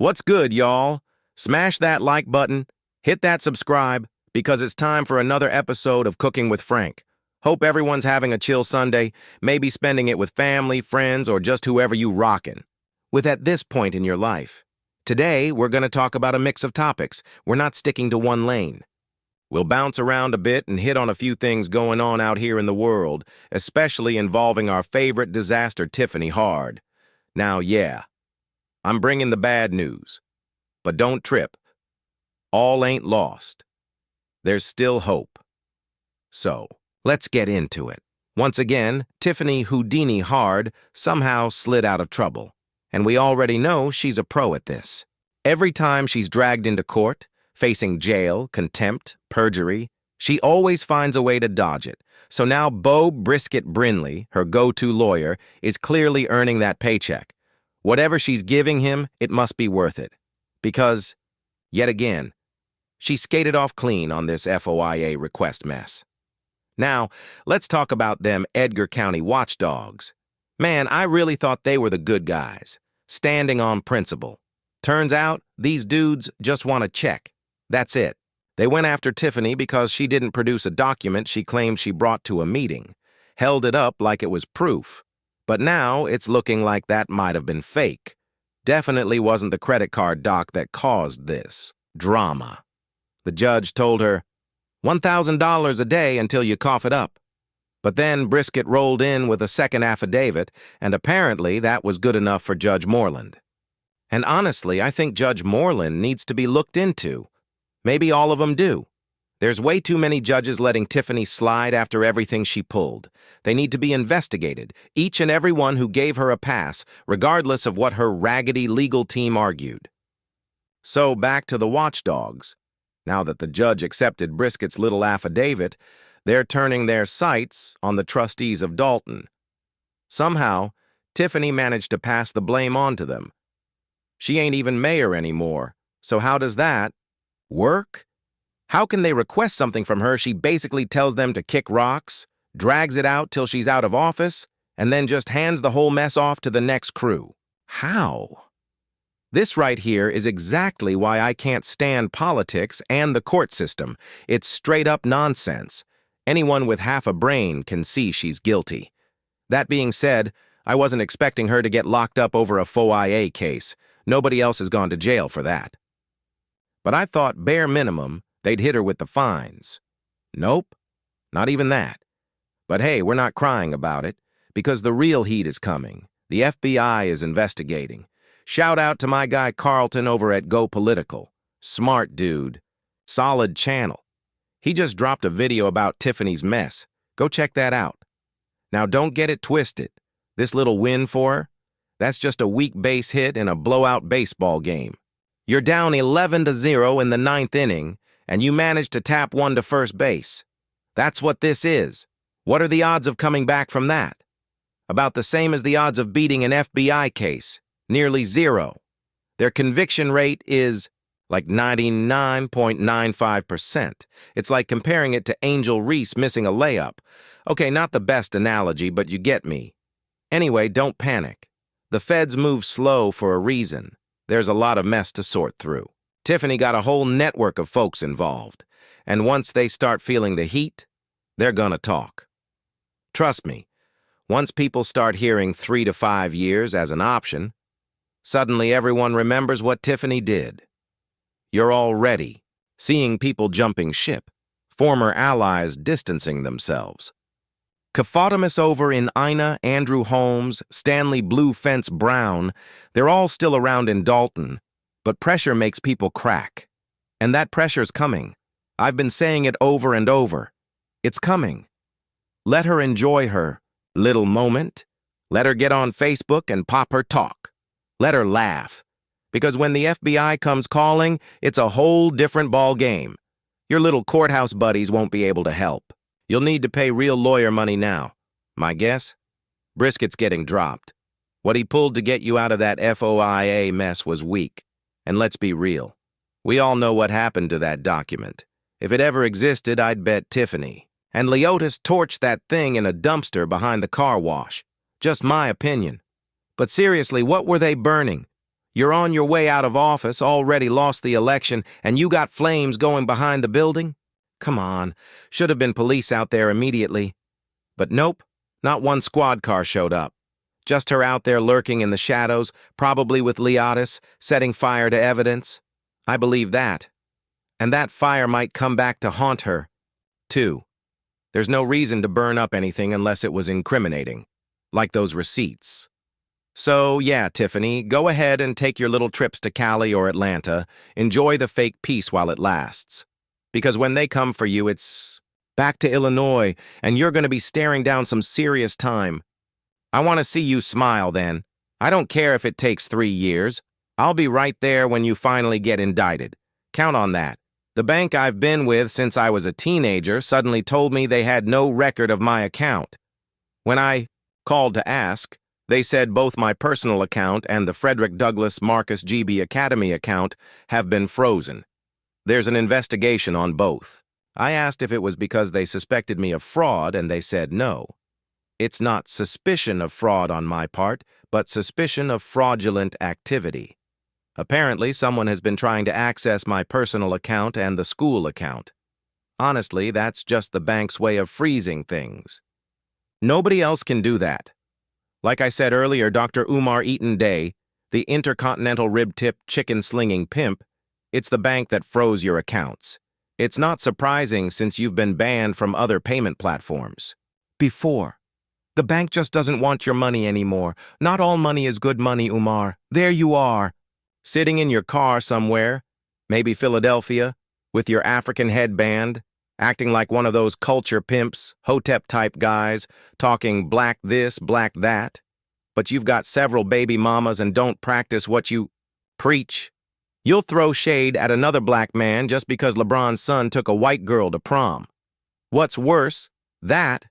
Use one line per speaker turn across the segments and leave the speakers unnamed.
What's good, y'all? Smash that like button, hit that subscribe, because it's time for another episode of Cooking with Frank. Hope everyone's having a chill Sunday, maybe spending it with family, friends, or just whoever you rockin' with at this point in your life. Today, we're going to talk about a mix of topics. We're not sticking to one lane. We'll bounce around a bit and hit on a few things going on out here in the world, especially involving our favorite disaster, Tiffany Hard. Now, yeah, I'm bringing the bad news. But don't trip. All ain't lost. There's still hope. So, let's get into it. Once again, Tiffany Houdini Hard somehow slid out of trouble. And we already know she's a pro at this. Every time she's dragged into court, facing jail, contempt, perjury, she always finds a way to dodge it. So now Beau Brisket Brinley, her go-to lawyer, is clearly earning that paycheck. Whatever she's giving him, it must be worth it. Because, yet again, she skated off clean on this FOIA request mess. Now, let's talk about them Edgar County watchdogs. Man, I really thought they were the good guys, standing on principle. Turns out, these dudes just want a check. That's it. They went after Tiffany because she didn't produce a document she claimed she brought to a meeting, held it up like it was proof. But now it's looking like that might have been fake. Definitely wasn't the credit card doc that caused this drama. The judge told her, $1,000 a day until you cough it up. But then Brisket rolled in with a second affidavit, and apparently that was good enough for Judge Moreland. And honestly, I think Judge Moreland needs to be looked into. Maybe all of them do. There's way too many judges letting Tiffany slide after everything she pulled. They need to be investigated, each and every one who gave her a pass, regardless of what her raggedy legal team argued. So back to the watchdogs. Now that the judge accepted Brisket's little affidavit, they're turning their sights on the trustees of Dalton. Somehow, Tiffany managed to pass the blame on to them. She ain't even mayor anymore, so how does that work? How can they request something from her she basically tells them to kick rocks, drags it out till she's out of office, and then just hands the whole mess off to the next crew? How? This right here is exactly why I can't stand politics and the court system. It's straight-up nonsense. Anyone with half a brain can see she's guilty. That being said, I wasn't expecting her to get locked up over a FOIA case. Nobody else has gone to jail for that. But I thought, bare minimum, they'd hit her with the fines. Nope, not even that. But hey, we're not crying about it, because the real heat is coming. The FBI is investigating. Shout out to my guy Carlton over at Go Political. Smart dude. Solid channel. He just dropped a video about Tiffany's mess. Go check that out. Now don't get it twisted. This little win for her, that's just a weak base hit in a blowout baseball game. You're down 11-0 in the ninth inning, and you managed to tap one to first base. That's what this is. What are the odds of coming back from that? About the same as the odds of beating an FBI case, nearly zero. Their conviction rate is like 99.95%. It's like comparing it to Angel Reese missing a layup. Okay, not the best analogy, but you get me. Anyway, don't panic. The feds move slow for a reason. There's a lot of mess to sort through. Tiffany got a whole network of folks involved, and once they start feeling the heat, they're gonna talk. Trust me, once people start hearing 3 to 5 years as an option, suddenly everyone remembers what Tiffany did. You're already seeing people jumping ship, former allies distancing themselves. Caphotimus over in Ina, Andrew Holmes, Stanley Blue Fence Brown, they're all still around in Dalton, but pressure makes people crack. And that pressure's coming. I've been saying it over and over. It's coming. Let her enjoy her little moment. Let her get on Facebook and pop her talk. Let her laugh. Because when the FBI comes calling, it's a whole different ball game. Your little courthouse buddies won't be able to help. You'll need to pay real lawyer money now. My guess? Brisket's getting dropped. What he pulled to get you out of that FOIA mess was weak. And let's be real. We all know what happened to that document. If it ever existed, I'd bet Tiffany. And Leotis torched that thing in a dumpster behind the car wash. Just my opinion. But seriously, what were they burning? You're on your way out of office, already lost the election, and you got flames going behind the building? Come on, should have been police out there immediately. But nope, not one squad car showed up. Just her out there lurking in the shadows, probably with Leotis, setting fire to evidence. I believe that. And that fire might come back to haunt her, too. There's no reason to burn up anything unless it was incriminating, like those receipts. So, yeah, Tiffany, go ahead and take your little trips to Cali or Atlanta. Enjoy the fake peace while it lasts. Because when they come for you, it's back to Illinois, and you're going to be staring down some serious time. I want to see you smile then. I don't care if it takes 3 years. I'll be right there when you finally get indicted. Count on that. The bank I've been with since I was a teenager suddenly told me they had no record of my account. When I called to ask, they said both my personal account and the Frederick Douglass Marcus G.B. Academy account have been frozen. There's an investigation on both. I asked if it was because they suspected me of fraud, and they said no. It's not suspicion of fraud on my part, but suspicion of fraudulent activity. Apparently, someone has been trying to access my personal account and the school account. Honestly, that's just the bank's way of freezing things. Nobody else can do that. Like I said earlier, Dr. Umar Eaton Day, the intercontinental rib-tip chicken-slinging pimp, it's the bank that froze your accounts. It's not surprising since you've been banned from other payment platforms. Before. The bank just doesn't want your money anymore. Not all money is good money, Umar. There you are. Sitting in your car somewhere, maybe Philadelphia, with your African headband, acting like one of those culture pimps, hotep-type guys, talking black this, black that. But you've got several baby mamas and don't practice what you preach. You'll throw shade at another black man just because LeBron's son took a white girl to prom. What's worse, that,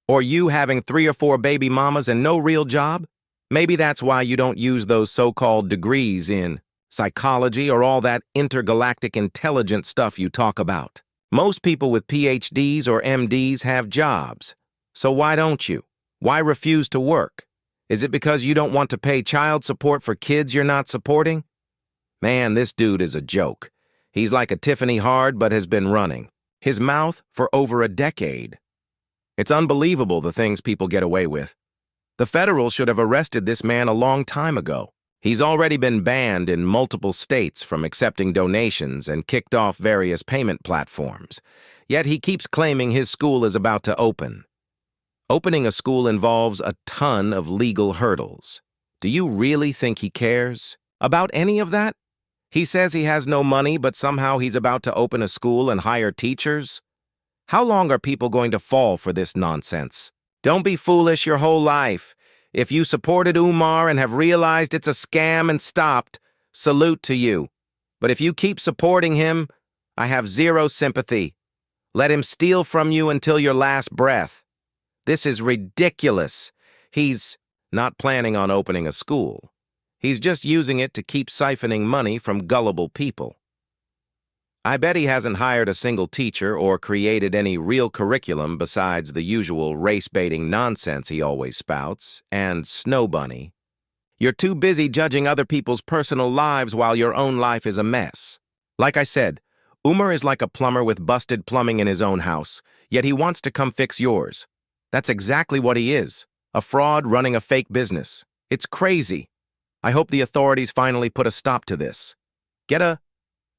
or you having 3 or 4 baby mamas and no real job? Maybe that's why you don't use those so-called degrees in psychology or all that intergalactic intelligence stuff you talk about. Most people with PhDs or MDs have jobs. So why don't you? Why refuse to work? Is it because you don't want to pay child support for kids you're not supporting? Man, this dude is a joke. He's like a Tiffany Hard but has been running his mouth for over a decade. It's unbelievable the things people get away with. The federals should have arrested this man a long time ago. He's already been banned in multiple states from accepting donations and kicked off various payment platforms. Yet he keeps claiming his school is about to open. Opening a school involves a ton of legal hurdles. Do you really think he cares about any of that? He says he has no money, but somehow he's about to open a school and hire teachers. How long are people going to fall for this nonsense? Don't be foolish your whole life. If you supported Umar and have realized it's a scam and stopped, salute to you. But if you keep supporting him, I have zero sympathy. Let him steal from you until your last breath. This is ridiculous. He's not planning on opening a school. He's just using it to keep siphoning money from gullible people. I bet he hasn't hired a single teacher or created any real curriculum besides the usual race-baiting nonsense he always spouts, and Snow Bunny. You're too busy judging other people's personal lives while your own life is a mess. Like I said, Umar is like a plumber with busted plumbing in his own house, yet he wants to come fix yours. That's exactly what he is, a fraud running a fake business. It's crazy. I hope the authorities finally put a stop to this. Get a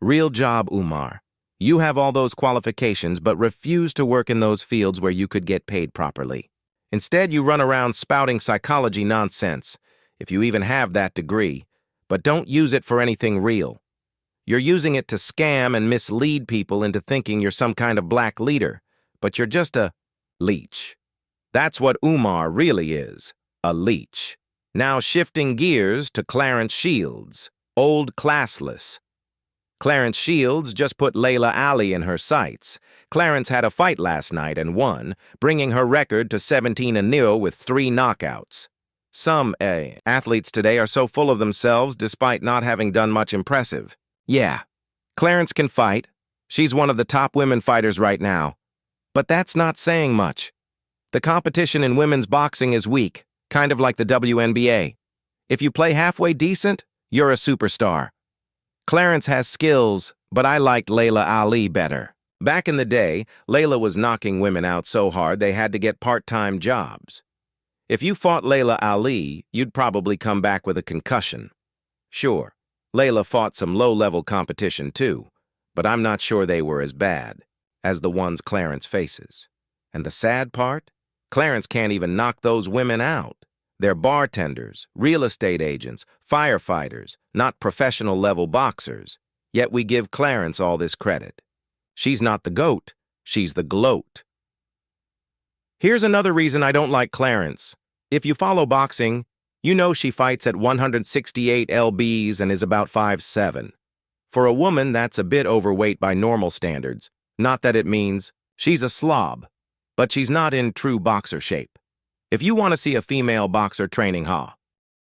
real job, Umar. You have all those qualifications, but refuse to work in those fields where you could get paid properly. Instead, you run around spouting psychology nonsense, if you even have that degree, but don't use it for anything real. You're using it to scam and mislead people into thinking you're some kind of black leader, but you're just a leech. That's what Umar really is, a leech. Now shifting gears to Clarence Shields, old classless. Clarence Shields just put Layla Ali in her sights. Clarence had a fight last night and won, bringing her record to 17-0 with 3 knockouts. Some athletes today are so full of themselves despite not having done much impressive. Yeah, Clarence can fight. She's one of the top women fighters right now. But that's not saying much. The competition in women's boxing is weak, kind of like the WNBA. If you play halfway decent, You're a superstar. Clarence has skills, but I liked Layla Ali better. Back in the day, Layla was knocking women out so hard they had to get part-time jobs. If you fought Layla Ali, you'd probably come back with a concussion. Sure, Layla fought some low-level competition too, but I'm not sure they were as bad as the ones Clarence faces. And the sad part? Clarence can't even knock those women out. They're bartenders, real estate agents, firefighters, not professional-level boxers. Yet we give Clarence all this credit. She's not the GOAT, she's the GLOAT. Here's another reason I don't like Clarence. If you follow boxing, you know she fights at 168 lbs and is about 5'7". For a woman, that's a bit overweight by normal standards. Not that it means she's a slob, but she's not in true boxer shape. If you want to see a female boxer training,